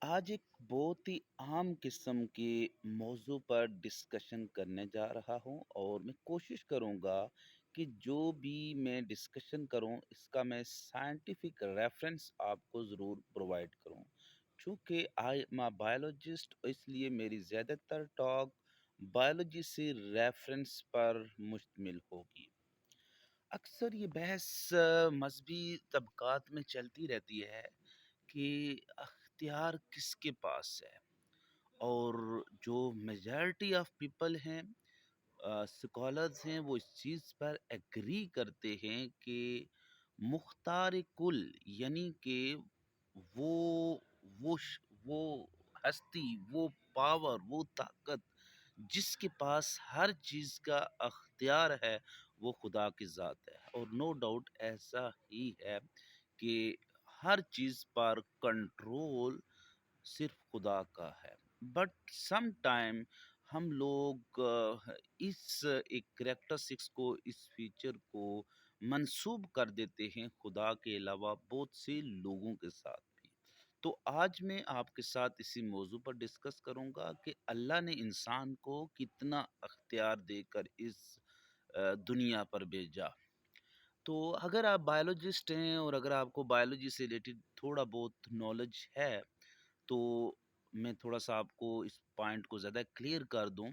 आज एक बहुत ही आम किस्म के मौजू पर डिस्कशन करने जा रहा हूँ और मैं कोशिश करूँगा कि जो भी मैं डिस्कशन करूँ इसका मैं साइंटिफिक रेफरेंस आपको ज़रूर प्रोवाइड करूँ। चूँकि आई एम अ बायोलॉजिस्ट इसलिए मेरी ज़्यादातर टॉक बायोलॉजी से रेफरेंस पर मुश्तमिल होगी। अक्सर ये बहस मज़हबी तबक़ात में चलती रहती है कि अख्तियार किसके पास है और जो मेजॉरिटी ऑफ पीपल हैं स्कॉलर्स हैं वो इस चीज़ पर एग्री करते हैं कि मुख्तार कुल यानी कि वो वो हस्ती वो पावर वो ताकत जिसके पास हर चीज़ का अख्तियार है वो खुदा की ज़ात है और नो डाउट ऐसा ही है कि हर चीज़ पर कंट्रोल सिर्फ खुदा का है। बट सम टाइम हम लोग इस एक कैरेक्टरिस्टिक्स को इस फीचर को मंसूब कर देते हैं खुदा के अलावा बहुत से लोगों के साथ भी। तो आज मैं आपके साथ इसी मौजू पर डिस्कस करूंगा कि अल्लाह ने इंसान को कितना अख्तियार देकर इस दुनिया पर भेजा। तो अगर आप बायोलॉजिस्ट हैं और अगर आपको बायोलॉजी से रिलेटेड थोड़ा बहुत नॉलेज है तो मैं थोड़ा-सा आपको इस पॉइंट को ज़्यादा क्लियर कर दूँ।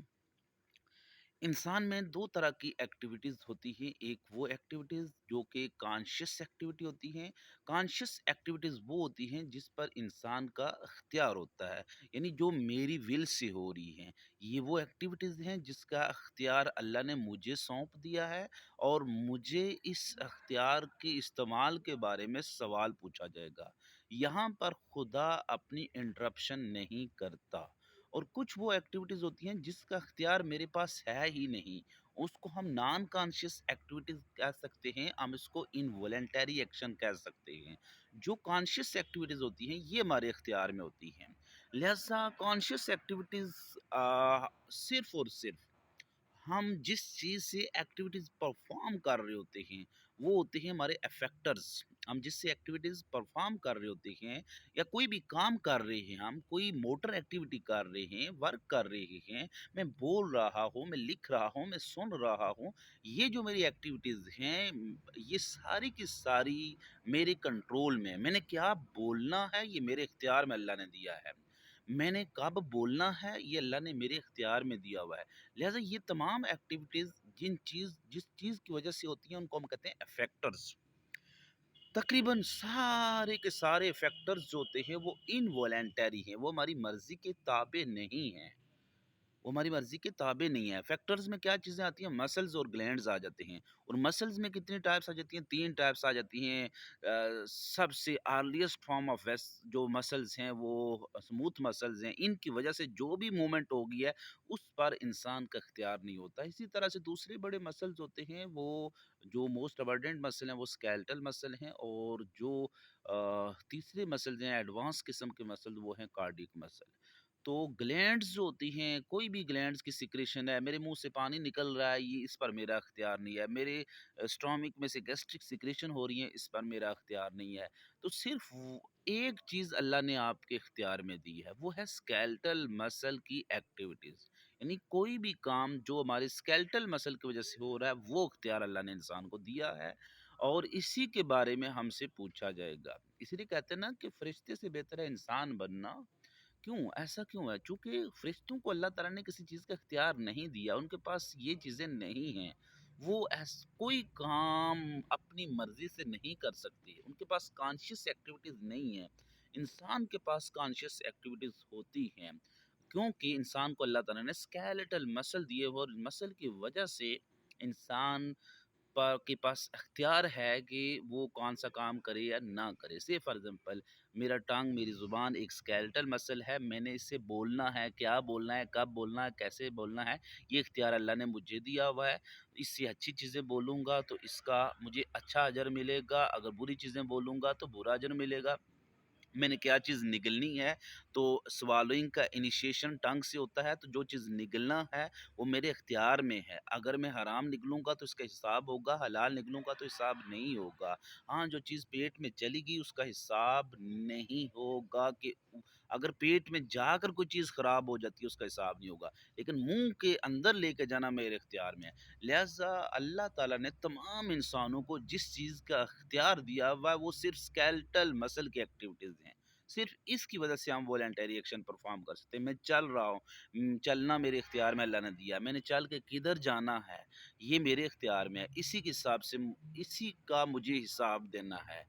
इंसान में 2 तरह की एक्टिविटीज़ होती हैं। एक वो एक्टिविटीज़ जो कि कॉन्शियस एक्टिविटी होती हैं। कॉन्शियस एक्टिविटीज़ वो होती हैं जिस पर इंसान का इख्तियार होता है, यानी जो मेरी विल से हो रही हैं। ये वो एक्टिविटीज़ हैं जिसका इख्तियार अल्लाह ने मुझे सौंप दिया है और मुझे इस इख्तियार के इस्तेमाल के बारे में सवाल पूछा जाएगा। यहाँ पर खुदा अपनी इंटरप्शन नहीं करता। और कुछ वो एक्टिविटीज़ होती हैं जिसका इख्तियार मेरे पास है ही नहीं। उसको हम नॉन कॉन्शियस एक्टिविटीज़ कह सकते हैं, हम इसको इनवॉलंटरी एक्शन कह सकते हैं। जो कॉन्शियस एक्टिविटीज़ होती हैं ये हमारे इख्तियार में होती हैं। लिहाज़ा कॉन्शियस एक्टिविटीज़ सिर्फ़ और सिर्फ़ हम जिस चीज़ से एक्टिविटीज़ परफ़ॉर्म कर रहे होते हैं, वो होते हैं हमारे अफ़ेक्टर्स। हम जिससे एक्टिविटीज़ परफ़ॉर्म कर रहे होते हैं या कोई भी काम कर रहे हैं हम, कोई मोटर एक्टिविटी कर रहे हैं, वर्क कर रहे हैं, मैं बोल रहा हूँ, मैं लिख रहा हूँ, मैं सुन रहा हूँ, ये जो मेरी एक्टिविटीज़ हैं ये सारी की सारी मेरे कंट्रोल में है। मैंने क्या बोलना है, ये मेरे इख्तियार में अल्लाह ने दिया है। मैंने कब बोलना है, ये अल्लाह ने मेरे इख्तियार में दिया हुआ है। लिहाज़ा ये तमाम एक्टिविटीज़ जिस चीज़ की वजह से होती हैं उनको हम कहते हैं इफ़ेक्टर्स। तकरीबन सारे के सारे इफ़ेक्टर्स जो होते हैं वो इनवॉलंटरी हैं, वो हमारी मर्ज़ी के ताबे नहीं हैं। वो हमारी मर्ज़ी के ताबे नहीं है। फैक्टर्स में क्या चीज़ें आती हैं? मसल्स और ग्लैंड्स आ जाते हैं और मसल्स में कितनी टाइप्स आ जाती हैं? 3 टाइप्स आ जाती हैं। सबसे अर्लीस्ट फॉर्म ऑफ वेस जो मसल्स हैं वो स्मूथ मसल्स हैं। इनकी वज़ह से जो भी मूवमेंट होगी है, उस पर इंसान का इख्तियार नहीं होता। इसी तरह से दूसरे बड़े मसल्स होते हैं, वो जो मोस्ट अबंडेंट मसल हैं, वो स्केलेटल मसल हैं और जो तीसरे मसल्स हैं, एडवांस किस्म के मसल, वो हैं कार्डियक मसल। तो ग्लैंड्स जो होती हैं, कोई भी ग्लैंड्स की सिक्रेशन है, मेरे मुँह से पानी निकल रहा है, ये इस पर मेरा इख्तियार नहीं है। मेरे स्टोमक में से गैस्ट्रिक सिक्रेशन हो रही है, इस पर मेरा इख्तियार नहीं है। तो सिर्फ़ वो एक चीज़ अल्लाह ने आपके इख्तियार में दी है, वो है स्केलेटल मसल की एक्टिविटीज़। यानी कोई भी काम जो हमारे स्केलेटल मसल की वज़ह से हो रहा है, वो इख्तियार अल्लाह ने इंसान को दिया है और इसी के बारे में हमसे पूछा जाएगा। इसीलिए कहते हैं ना कि फरिश्ते से बेहतर है इंसान बनना। क्यों? ऐसा क्यों है? चूँकि फ़रिश्तों को अल्लाह ताला ने किसी चीज़ का इख्तियार नहीं दिया, उनके पास ये चीज़ें नहीं हैं। वो कोई काम अपनी मर्ज़ी से नहीं कर सकते, उनके पास कॉन्शियस एक्टिविटीज़ नहीं है। इंसान के पास कॉन्शियस एक्टिविटीज़ होती हैं, क्योंकि इंसान को अल्लाह ताला ने स्केलेटल मसल दिए हुए और मसल की वजह से इंसान के पास अख्तियार है कि वो कौन सा काम करे या ना करे। से फॉर एग्जांपल मेरा टांग मेरी ज़ुबान एक स्केलेटल मसल है, मैंने इससे बोलना है, क्या बोलना है, कब बोलना है, कैसे बोलना है, ये इख्तियार अल्लाह ने मुझे दिया हुआ है। इससे अच्छी चीज़ें बोलूँगा तो इसका मुझे अच्छा अजर मिलेगा, अगर बुरी चीज़ें बोलूँगा तो बुरा अजर मिलेगा। میں نے کیا چیز نگلنی ہے، تو سوالوئنگ کا انیشیشن ٹنگ سے ہوتا ہے، تو جو چیز نگلنا ہے وہ میرے اختیار میں ہے۔ اگر میں حرام نگلوں گا تو اس کا حساب ہوگا، حلال نگلوں گا تو حساب نہیں ہوگا۔ ہاں، جو چیز پیٹ میں چلی گئی اس کا حساب نہیں ہوگا، کہ اگر پیٹ میں جا کر کوئی چیز خراب ہو جاتی ہے اس کا حساب نہیں ہوگا، لیکن منہ کے اندر لے کے جانا میرے اختیار میں ہے۔ لہٰذا اللہ تعالیٰ نے تمام انسانوں کو جس چیز کا اختیار دیا ہوا ہے وہ صرف اسکیلٹل مسل کی ایکٹیویٹیز ہیں، صرف اس کی وجہ سے ہم والنٹری ایکشن پرفارم کر سکتے ہیں۔ میں چل رہا ہوں، چلنا میرے اختیار میں اللہ نے دیا، میں نے چل کے کدھر جانا ہے یہ میرے اختیار میں ہے، اسی کے حساب سے اسی کا مجھے حساب دینا ہے۔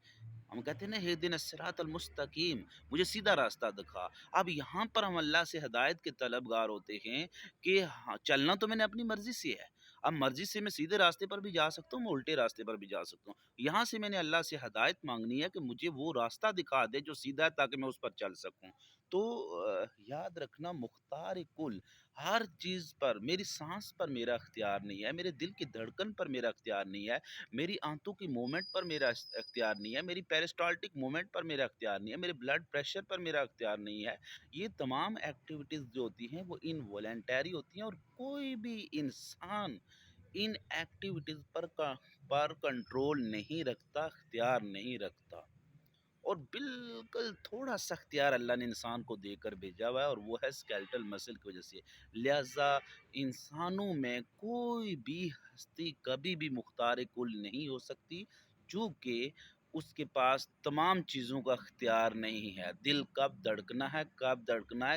ہم کہتے ہیں نا اہدنا الصراط المستقیم، مجھے سیدھا راستہ دکھا۔ اب یہاں پر ہم اللہ سے ہدایت کے طلبگار ہوتے ہیں کہ ہاں، چلنا تو میں نے اپنی مرضی سے ہے، اب مرضی سے میں سیدھے راستے پر بھی جا سکتا ہوں، میں الٹے راستے پر بھی جا سکتا ہوں۔ یہاں سے میں نے اللہ سے ہدایت مانگنی ہے کہ مجھے وہ راستہ دکھا دے جو سیدھا ہے تاکہ میں اس پر چل سکوں۔ تو یاد رکھنا مختار کل، ہر چیز پر، میری سانس پر میرا اختیار نہیں ہے، میرے دل کی دھڑکن پر میرا اختیار نہیں ہے، میری آنتوں کی مومنٹ پر میرا اختیار نہیں ہے، میری پیرسٹالٹک مومنٹ پر میرا اختیار نہیں ہے، میرے بلڈ پریشر پر میرا اختیار نہیں ہے۔ یہ تمام ایکٹیویٹیز جو ہوتی ہیں وہ انوالنٹری ہوتی ہیں، اور کوئی بھی انسان ان ایکٹیویٹیز پر کنٹرول نہیں رکھتا، اختیار نہیں رکھتا، اور بالکل تھوڑا سا اختیار اللہ نے انسان کو دے کر بھیجا ہوا ہے، اور وہ ہے اسکیلٹل مسل کی وجہ سے۔ لہٰذا انسانوں میں کوئی بھی ہستی کبھی بھی مختار کل نہیں ہو سکتی، چونکہ اس کے پاس تمام چیزوں کا اختیار نہیں ہے۔ دل کب دھڑکنا ہے،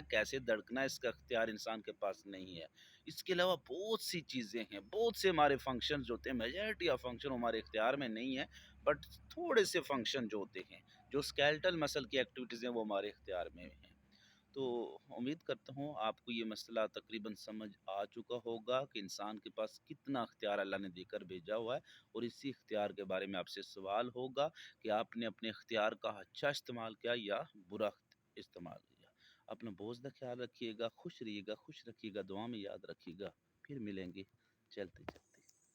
کیسے دھڑکنا ہے، اس کا اختیار انسان کے پاس نہیں ہے۔ اس کے علاوہ بہت سی چیزیں ہیں، بہت سے ہمارے فنکشن جو ہوتے ہیں، میجورٹی آف فنکشن ہمارے اختیار میں نہیں ہے، بٹ تھوڑے سے فنکشن جو ہوتے ہیں، جو اسکیلٹل مسل کی ایکٹیویٹیز ہیں، وہ ہمارے اختیار میں ہیں۔ تو امید کرتا ہوں آپ کو یہ مسئلہ تقریباً سمجھ آ چکا ہوگا کہ انسان کے پاس کتنا اختیار اللہ نے دے کر بھیجا ہوا ہے، اور اسی اختیار کے بارے میں آپ سے سوال ہوگا کہ آپ نے اپنے اختیار کا اچھا استعمال کیا یا برا استعمال کیا۔ اپنا بہت زیادہ خیال رکھیے گا، خوش رہیے گا، خوش رکھیے گا، دعا میں یاد رکھیے گا۔ پھر ملیں گے، چلتے چلتے۔